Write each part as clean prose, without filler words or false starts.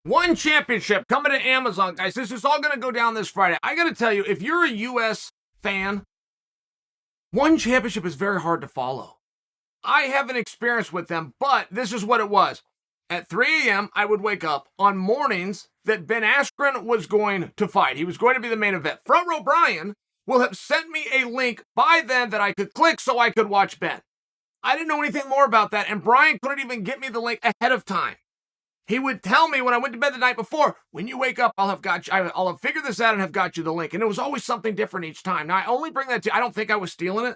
One championship coming to Amazon, guys. This is all going to go down this Friday. I got to tell you, if you're a U.S. fan, one championship is very hard to follow. I haven't experienced with them, but this is what it was. At 3 a.m., I would wake up on mornings that Ben Askren was going to fight. He was going to be the main event. Front Row Brian will have sent me a link by then that I could click so I could watch Ben. I didn't know anything more about that, and Brian couldn't even get me the link ahead of time. He would tell me when I went to bed the night before, when you wake up, I'll have figured this out and have got you the link. And it was always something different each time. Now, I only bring that to you. I don't think I was stealing it.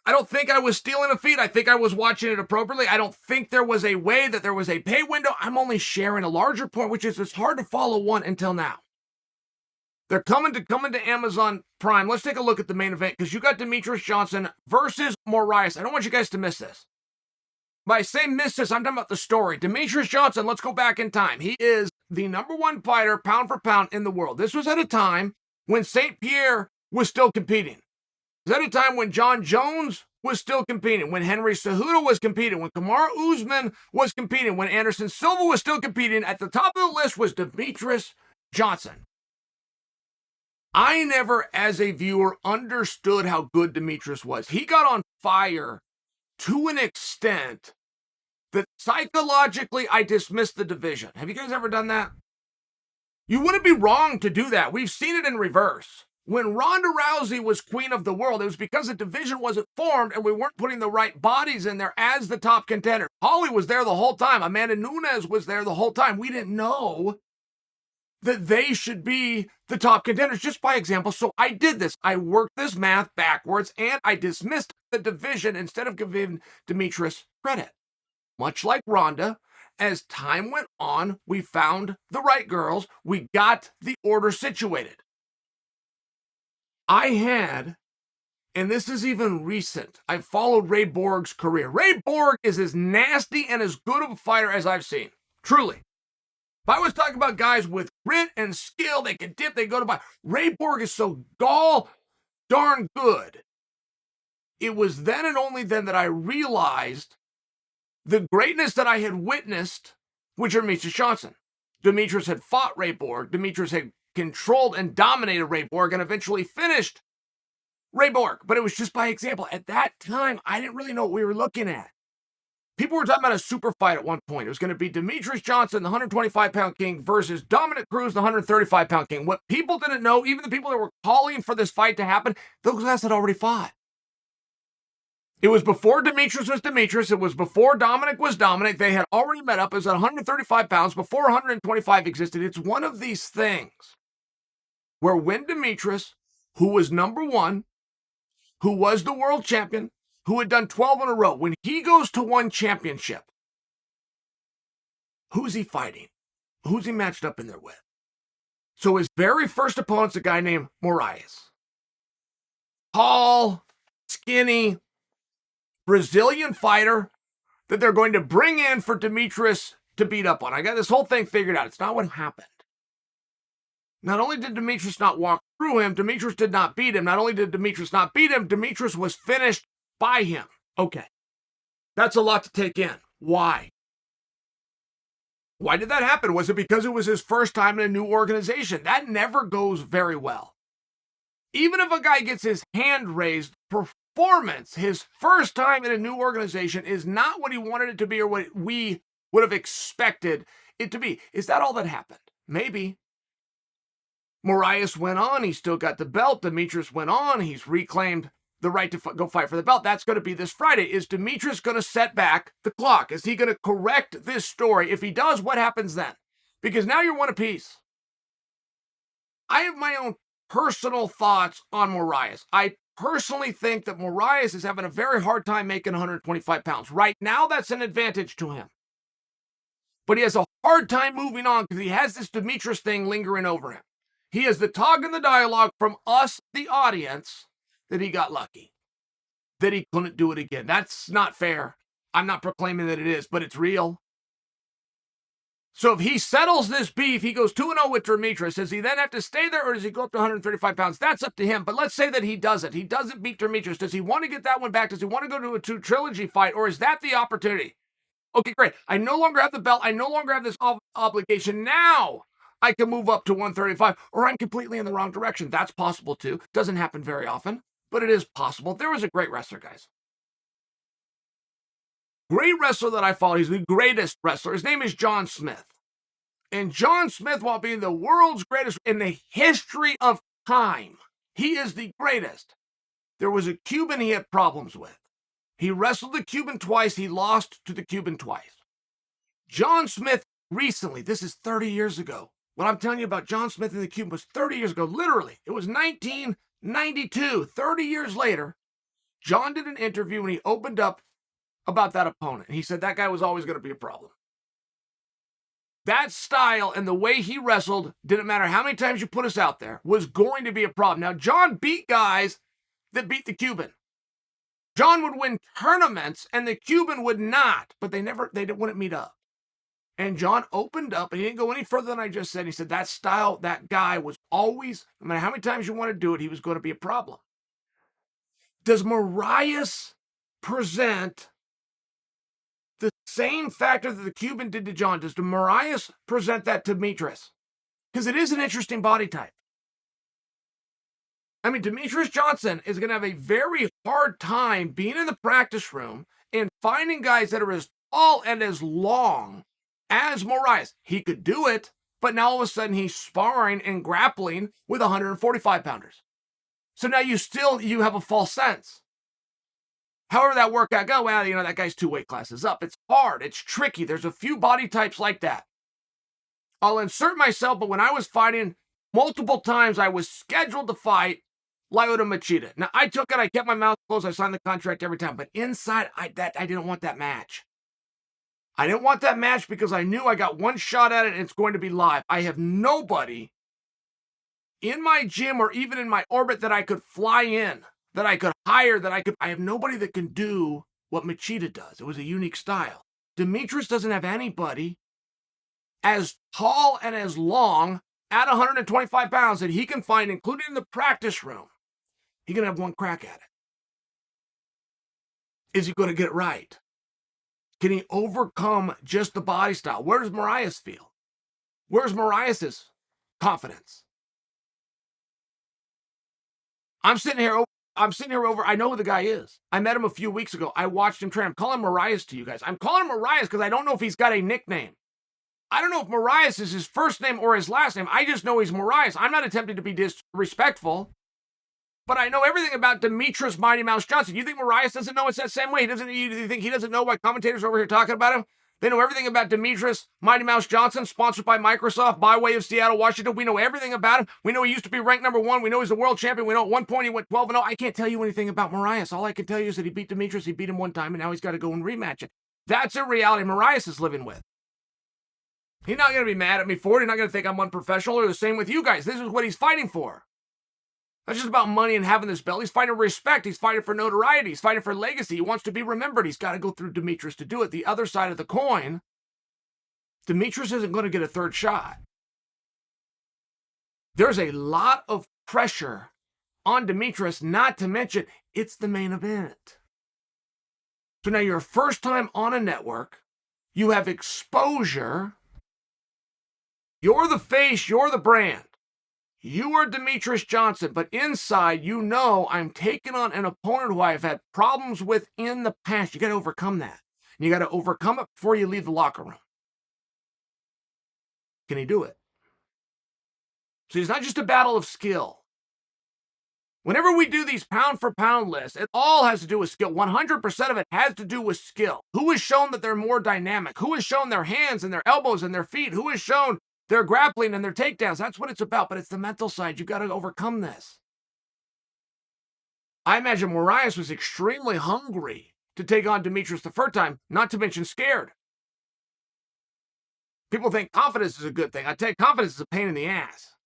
I don't think I was stealing a feed. I think I was watching it appropriately. I don't think there was a way that there was a pay window. I'm only sharing a larger point, which is it's hard to follow one until now. They're coming to Amazon Prime. Let's take a look at the main event because you got Demetrious Johnson versus Moraes. I don't want you guys to miss this. By saying miss this, I'm talking about the story. Demetrious Johnson, let's go back in time. He is the #1 fighter, pound for pound, in the world. This was at a time when St. Pierre was still competing. It was at a time when Jon Jones was still competing, when Henry Cejudo was competing, when Kamaru Usman was competing, when Anderson Silva was still competing. At the top of the list was Demetrious Johnson. I never, as a viewer, understood how good Demetrious was. He got on fire to an extent that psychologically I dismissed the division. Have you guys ever done that? You wouldn't be wrong to do that. We've seen it in reverse. When Ronda Rousey was queen of the world, it was because the division wasn't formed and we weren't putting the right bodies in there as the top contender. Holly was there the whole time. Amanda Nunes was there the whole time. We didn't know that they should be the top contenders just by example. So I did this. I worked this math backwards and I dismissed the division instead of giving Demetrious credit. Much like Ronda, as time went on, we found the right girls. We got the order situated. I had, and this is even recent, I followed Ray Borg's career. Ray Borg is as nasty and as good of a fighter as I've seen. Truly. If I was talking about guys with grit and skill, they can dip, they go to buy. Ray Borg is so darn good. It was then and only then that I realized the greatness that I had witnessed with Demetrious Johnson. Demetrious had fought Ray Borg. Demetrious had controlled and dominated Ray Borg and eventually finished Ray Borg. But it was just by example. At that time, I didn't really know what we were looking at. People were talking about a super fight at one point. It was going to be Demetrious Johnson, the 125-pound king, versus Dominic Cruz, the 135-pound king. What people didn't know, even the people that were calling for this fight to happen, those guys had already fought. It was before Demetrious was Demetrious. It was before Dominic was Dominic. They had already met up. It was at 135 pounds before 125 existed. It's one of these things where when Demetrious, who was #1, who was the world champion, who had done 12 in a row, when he goes to one championship, who's he fighting? Who's he matched up in there with? So his very first opponent's a guy named Moraes. Tall, skinny, Brazilian fighter that they're going to bring in for Demetrious to beat up on. I got this whole thing figured out. It's not what happened. Not only did Demetrious not walk through him, Demetrious did not beat him. Not only did Demetrious not beat him, Demetrious was finished by him. Okay. That's a lot to take in. Why? Why did that happen? Was it because it was his first time in a new organization? That never goes very well. Even if a guy gets his hand raised, performance, his first time in a new organization, is not what he wanted it to be or what we would have expected it to be. Is that all that happened? Maybe. Moraes went on. He still got the belt. Demetrious went on. He's reclaimed the right to go fight for the belt. That's going to be this Friday. Is Demetrious going to set back the clock? Is he going to correct this story? If he does, what happens then? Because now you're one apiece. I have my own personal thoughts on Moraes. I personally think that Moraes is having a very hard time making 125 pounds. Right now, that's an advantage to him. But he has a hard time moving on because he has this Demetrious thing lingering over him. He has the talk and the dialogue from us, the audience, that he got lucky, that he couldn't do it again. That's not fair. I'm not proclaiming that it is, but it's real. So if he settles this beef, he goes 2-0 with Demetrious. Does he then have to stay there or does he go up to 135 pounds? That's up to him. But let's say that he doesn't. He doesn't beat Demetrious. Does he want to get that one back? Does he want to go to a 2 trilogy fight? Or is that the opportunity? Okay, great. I no longer have the belt. I no longer have this obligation. Now I can move up to 135, or I'm completely in the wrong direction. That's possible too. Doesn't happen very often, but it is possible. There was a great wrestler, guys. Great wrestler that I follow. He's the greatest wrestler. His name is Jon Smith. And Jon Smith, while being the world's greatest in the history of time, he is the greatest. There was a Cuban he had problems with. He wrestled the Cuban twice. He lost to the Cuban twice. Jon Smith recently, this is 30 years ago. What I'm telling you about Jon Smith and the Cuban was 30 years ago. Literally, it was 1992. 30 years later, Jon did an interview and he opened up about that opponent. He said that guy was always going to be a problem. That style and the way he wrestled, didn't matter how many times you put us out there, was going to be a problem. Now, Jon beat guys that beat the Cuban. Jon would win tournaments and the Cuban would not, but they wouldn't meet up. And Jon opened up, and he didn't go any further than I just said. He said that style, that guy was always, no matter how many times you want to do it, he was going to be a problem. Does Moraes present the same factor that the Cuban did to Jon? Does Moraes present that to Demetrious? Because it is an interesting body type. I mean, Demetrious Johnson is going to have a very hard time being in the practice room and finding guys that are as tall and as long as Moraes. He could do it, but now all of a sudden he's sparring and grappling with 145-pounders. So now you have a false sense. However that workout go, well, that guy's 2 weight classes up. It's hard. It's tricky. There's a few body types like that. I'll insert myself, but when I was fighting, multiple times I was scheduled to fight Lyoto Machida. Now, I took it. I kept my mouth closed. I signed the contract every time. But inside, I didn't want that match. I didn't want that match because I knew I got one shot at it and it's going to be live. I have nobody in my gym or even in my orbit that I could fly in, that I could hire, I have nobody that can do what Machida does. It was a unique style. Demetrious doesn't have anybody as tall and as long at 125 pounds that he can find, including in the practice room. He can have one crack at it. Is he going to get it right? Can he overcome just the body style? Where does Moraes feel? Where's Moraes' confidence? I'm sitting here over, I know who the guy is. I met him a few weeks ago. I watched him train. I'm calling Moraes to you guys. I'm calling him Moraes because I don't know if he's got a nickname. I don't know if Moraes is his first name or his last name. I just know he's Moraes. I'm not attempting to be disrespectful, but I know everything about Demetrious Mighty Mouse Johnson. You think Moraes doesn't know it's that same way? You think he doesn't know why commentators are over here talking about him? They know everything about Demetrious Mighty Mouse Johnson, sponsored by Microsoft, by way of Seattle, Washington. We know everything about him. We know he used to be ranked number 1. We know he's the world champion. We know at one point he went 12-0. I can't tell you anything about Moraes. All I can tell you is that he beat Demetrious. He beat him one time, and now he's got to go and rematch it. That's a reality Moraes is living with. He's not going to be mad at me for it. He's not going to think I'm unprofessional, or the same with you guys. This is what he's fighting for. Not just about money and having this belt. He's fighting for respect. He's fighting for notoriety. He's fighting for legacy. He wants to be remembered. He's got to go through Demetrious to do it. The other side of the coin, Demetrious isn't going to get a third shot. There's a lot of pressure on Demetrious, not to mention it's the main event. So now you're first time on a network. You have exposure. You're the face, you're the brand. You are Demetrious Johnson, but inside, I'm taking on an opponent who I've had problems with in the past. You got to overcome that. And you got to overcome it before you leave the locker room. Can he do it? So it's not just a battle of skill. Whenever we do these pound for pound lists, it all has to do with skill. 100% of it has to do with skill. Who has shown that they're more dynamic? Who has shown their hands and their elbows and their feet? Who has shown their grappling and their takedowns? That's what it's about, but it's the mental side. You got to overcome this. I imagine Moraes was extremely hungry to take on Demetrious the first time, not to mention scared. People think confidence is a good thing. I tell you, confidence is a pain in the ass.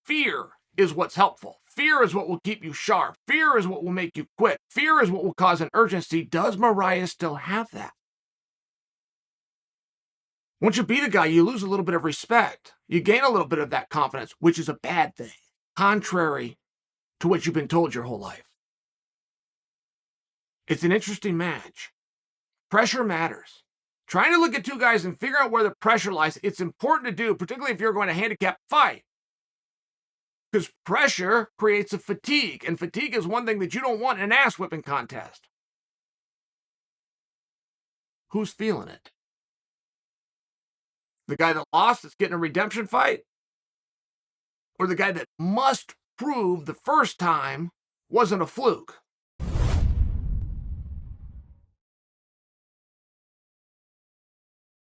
Fear is what's helpful. Fear is what will keep you sharp. Fear is what will make you quit. Fear is what will cause an urgency. Does Moraes still have that? Once you beat a guy, you lose a little bit of respect. You gain a little bit of that confidence, which is a bad thing, contrary to what you've been told your whole life. It's an interesting match. Pressure matters. Trying to look at two guys and figure out where the pressure lies, it's important to do, particularly if you're going to handicap fight. Because pressure creates a fatigue, and fatigue is one thing that you don't want in an ass-whipping contest. Who's feeling it? The guy that lost that's getting a redemption fight? Or the guy that must prove the first time wasn't a fluke?